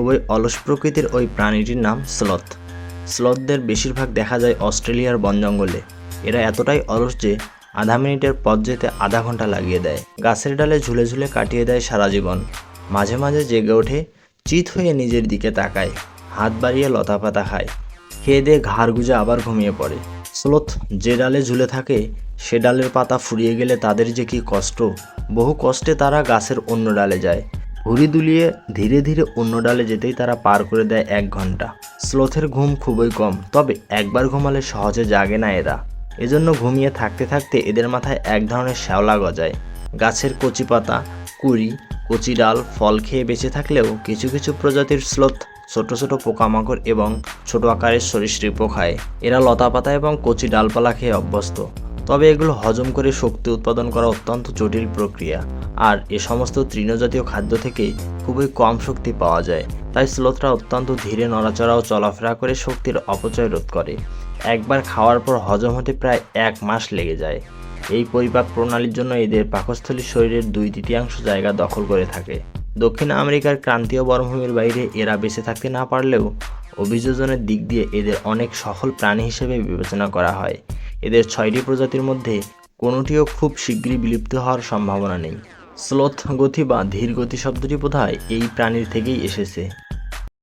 খুবই অলস প্রকৃতির ওই প্রাণীটির নাম স্লথ। স্লথদের বেশিরভাগ দেখা যায় অস্ট্রেলিয়ার বন জঙ্গলে। এরা এতটাই অলস যে আধা মিনিটের পথ যেতে আধা ঘন্টা লাগিয়ে দেয়। গাছের ডালে ঝুলে ঝুলে কাটিয়ে দেয় সারা জীবন। মাঝে মাঝে জেগে ওঠে, চিত হয়ে নিজের দিকে তাকায়, হাত বাড়িয়ে লতা পাতা খায়, খেয়ে দিয়ে ঘাড় গুজে আবার ঘুমিয়ে পড়ে। স্লথ যে ডালে ঝুলে থাকে সে ডালের পাতা ফুরিয়ে গেলে তাদের যে কি কষ্ট। বহু কষ্টে তারা গাছের অন্য ডালে যায়। হুড়ি দুলিয়ে ধীরে ধীরে অন্য ডালে যেতেই তারা পার করে দেয় 1 ঘন্টা। স্লথের ঘুম খুবই কম, তবে একবার ঘুমালে সহজে জাগে না এরা। এজন্য ঘুমিয়ে থাকতে থাকতে এদের মাথায় এক ধরনের শ্যাওলা গজায়। গাছের কচি পাতা, কুড়ি, কচি ডাল, ফল খেয়ে বেঁচে থাকলেও কিছু কিছু প্রজাতির স্লথ ছোট ছোট পোকামাকড় এবং ছোট আকারের সরীসৃপও খায়। এরা লতাপাতা এবং কচি ডালপালা খেয়ে অভ্যস্ত, তবে এগুলো হজম করে শক্তি উৎপাদন করা অত্যন্ত জটিল প্রক্রিয়া। আর এ সমস্ত তৃণজাতীয় খাদ্য থেকে খুবই কম শক্তি পাওয়া যায়। তাই স্লথরা অত্যন্ত ধীরে নড়াচড়া ও চলাফেরা করে শক্তির অপচয় রোধ করে। একবার খাওয়ার পর হজম হতে প্রায় 1 মাস লেগে যায়। এই পরিপাক প্রণালীর জন্য এদের পাকস্থলী শরীরের 2/3 জায়গা দখল করে থাকে। দক্ষিণ আমেরিকার ক্রান্তীয় বনভূমির বাইরে এরা বেঁচে থাকতে না পারলেও অভিযোজনের দিক দিয়ে এদের অনেক সফল প্রাণী হিসেবে বিবেচনা করা হয়। এদের 6টি প্রজাতির মধ্যে কোনোটিও খুব শীঘ্রই বিলুপ্ত হওয়ার সম্ভাবনা নেই। স্লথ গতি বা ধীর গতি শব্দটি বোধহয় এই প্রাণীর থেকেই এসেছে।